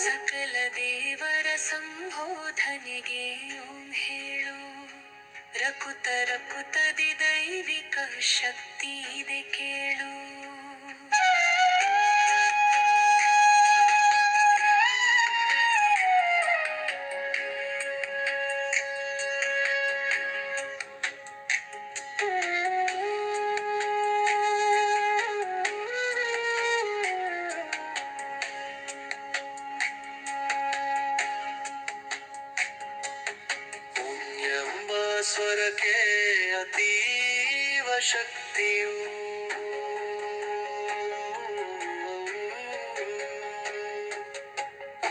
ಸಕಲ ದೇವರ ಸಂಬೋಧನೆಗೆ ಓಂ ಹೇಳು. ರಕುತ ರಕುತದಿ ದೈವಿಕ ಶಕ್ತಿ ಇದೆ ಕೇಳು. ಸ್ವರಕ್ಕೆ ಅತೀವ ಶಕ್ತಿಯು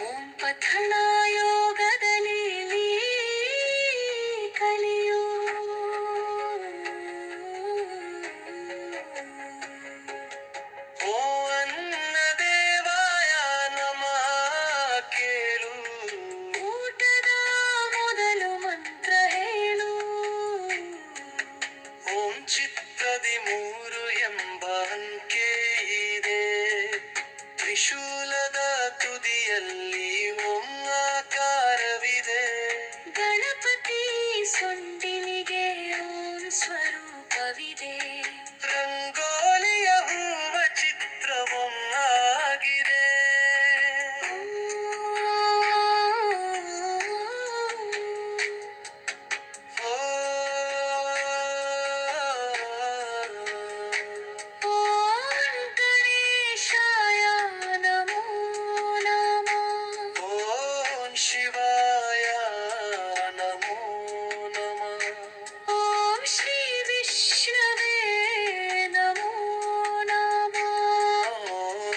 ಓಂ ಪಠಣ ಯೋಗದಲ್ಲಿ ಕಲಿಯು. ಓ ಅನ್ನ ದೇವಾಯ ನಮಃ ಕೇಳು. ಊಟದ ಮೊದಲು ಮಂತ್ರ ಹೇಳು. ಓಂ ಚಿತ್ರದಿ 3 ಎಂಬ ಅಂಕೆ ಇದೆ. ತ್ರಿಶೂಲದ ತುದಿಯಲ್ಲಿ ಓಂಕಾರವಿದೆ. ಗಣಪತಿ ಸೊಂಡಿಲಿಗೆ ಓಂ ಸ್ವರೂಪವಿದೆ. ರಂಗೋಲಿಯ ಹೂವ ಚಿತ್ರವೊಂದಾಗಿದೆ. ಶಿವಾಯ ನಮೋ ನಮಃ. ಓಂ ಶ್ರೀ ವಿಷ್ಣುವೇ ನಮೋ ನಮಃ.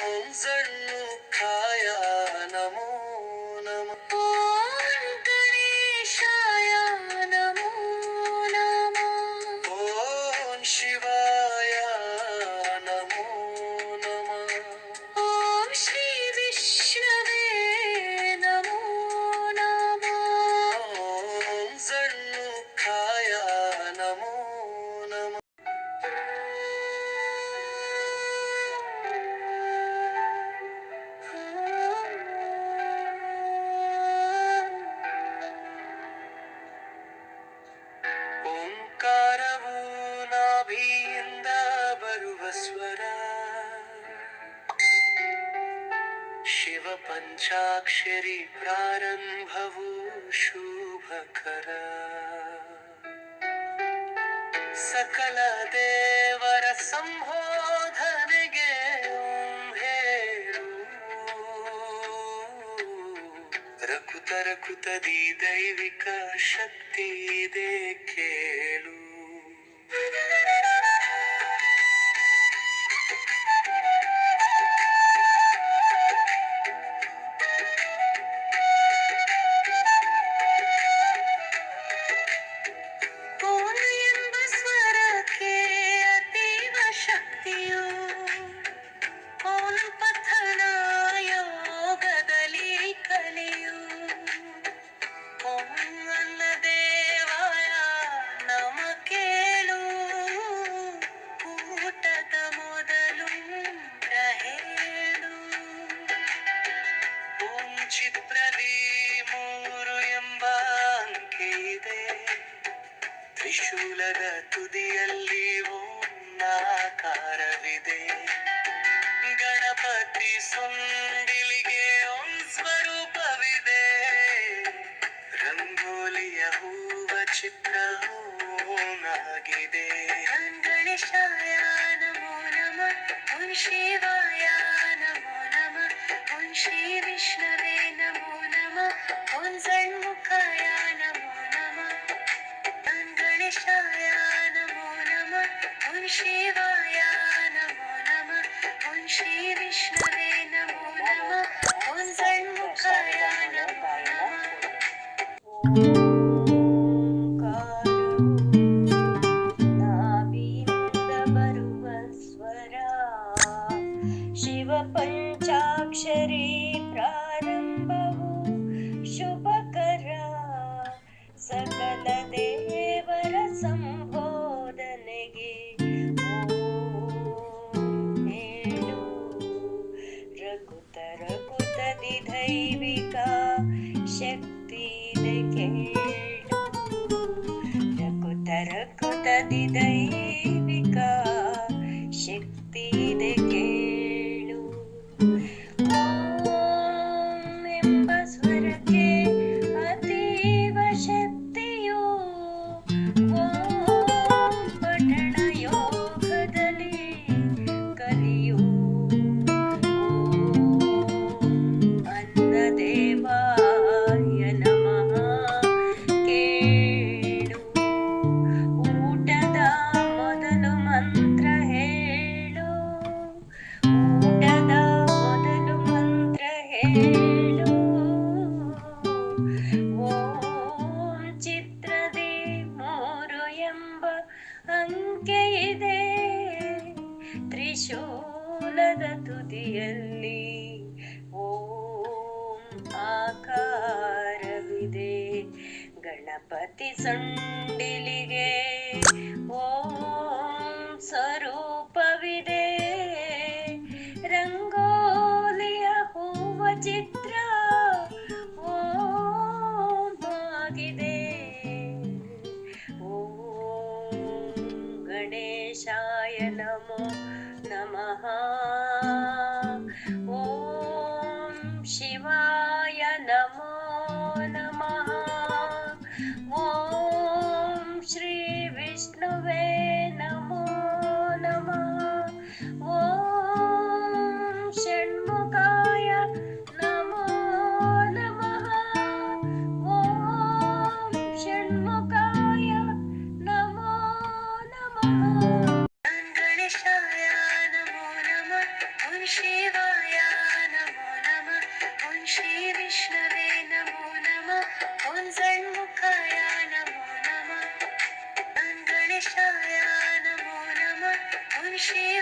ಓಂ ಝಣ್ಣುಖಾಯ ನಮೋ ನಮಃ. ಓಂ ಗಣೇಶಾಯ ನಮೋ ನಮಃ. ಓಂ ಶಿವಾಯ ನಮೋ ನಮಃ. ಓಂ ಶ್ರೀ ವಿಷ್ಣುವೇ ನಮೋ ಝಣ್ಣುಖಾಯ ನಮೋ ನಮಃ. ಓಂಕಾರವು ನಾಭಿಯಿಂದ ಬರುವ ಸ್ವರ. ಶಿವ ಪಂಚಾಕ್ಷರಿ ಪ್ರಾರಂಭವು ಶುಭಕರ. ಸಕಲ ದೇವರ ಸಂಬೋಧನೆಗೆ ಓಂ ಹೇಳು. ರಕುತ ರಕುತದಿ ದೈವಿಕ ಶಕ್ತಿ ಇದೆ ಕೇಳು. ಚಿತ್ರದಿ 3 ಎಂಬ ಅಂಕೆ ಇದೆ. ತ್ರಿಶೂಲದ ತುದಿಯಲ್ಲಿ ಓಂಕಾರವಿದೆ. ಗಣಪತಿ ಸೊಂಡಿಲಿಗೆ ಓಂ ಸ್ವರೂಪವಿದೆ. ರಂಗೋಲಿಯ ಹೂವ ಚಿತ್ರ ಓಂಗಿದೆ. ಗಣೇಶಾಯ ನಮೋ ನಮಃ. ಓಂ ಶಿವಾಯ ನಮೋ ನಮಃ. ಓಂ ಶ್ರೀ ವಿಷ್ಣುವೇ ನಮೋ ನಮಃ. ಓಂ ಝಣ್ಣುಖಾಯ ನಮೋ ನಮಃ. ಓಂ ಗಣೇಶಾಯ ನಮೋ ನಮಃ. ಓಂ ಶಿವಾಯ ನಮೋ ನಮಃ. ಓಂ ಶ್ರೀ ವಿಷ್ಣುವೇ ನಮೋ ನಮಃ. ಓಂ ಝಣ್ಣುಖಾಯ ನಮೋ ನಮಃ. ಶಿವ ಪಂಚಾಕ್ಷರಿ ಪ್ರಾರಂಭವು ಶುಭಕರ. ಸಕಲ ದೇವರ ಸಂಬೋಧನೆಗೆ ಓಂ ಹೇಳು. ರಕುತ ರಕುತ ರಕ್ತದಿ ದೈವಿಕ ಶಕ್ತಿ ಇದೆ ಕೇಳು. ರಕುತದಿ ದೈವಿಕ ಶಕ್ತಿ ಇದೆ ಕೇಳು. ಓಂ ಎಂಬ ಸ್ವರಕ್ಕೆ ಅತೀವ ಶಕ್ತಿಯು ಓಂ ಪಠಣ ಯೋಗದಲ್ಲಿ ಕಲಿಯು. ಅನ್ನದೇವಾಯ ನಮಃ ಕೇಳು. ಊಟದ ಮೊದಲು ಮಂತ್ರ ಹೇಳು. ಊಟದ ಮೊದಲು ಮಂತ್ರ ಹೇಳು. ಓಂ ಚಿತ್ರದಿ 3 ಎಂಬ ಅಂಕೆ ಇದೆ. ತ್ರಿಶೂಲದ ತುದಿಯಲ್ಲಿ ಓಂ ಆಕಾರವಿದೆ. ಗಣಪತಿ ಸೊಂಡಿಲಿಗೆ ಓಂ ಸ್ವರೂಪವಿದೆ. ರಂಗೋಲಿಯ ಹೂವ ಚಿತ್ರ ಓಂ ಆಗಿದೆ. ಓಂ ಗಣೇಶಾಯ ನಮೋ ನಮಃ. ಓಂ ಶಿವಾಯ ನಮೋ ನಮಃ. ಓಂ ಶ್ರೀ ವಿಷ್ಣುವೇ ನಮೋ ನಮಃ. ಓಂ ಷಣ್ಮುಖಾಯ ನಮೋ ನಮಃ. ಓಂ ಷಣ್ಮುಖಾಯ ನಮೋ ನಮಃ. ಗಣೇಶಾಯ ನಮೋ ನಮಃ. ಓಂ ಶಿವಾಯ ನಮೋ ನಮಃ. ಓಂ ಶ್ರೀ ವಿಷ್ಣುವೇ ನಮೋ ನಮಃ. ಓಂ ಷಣ್ಮುಖಾಯ ನಮೋ ನಮಃ. ಗಣೇಶಾಯ ನಮೋ ನಮಃ. ಓಂ ಶಿವ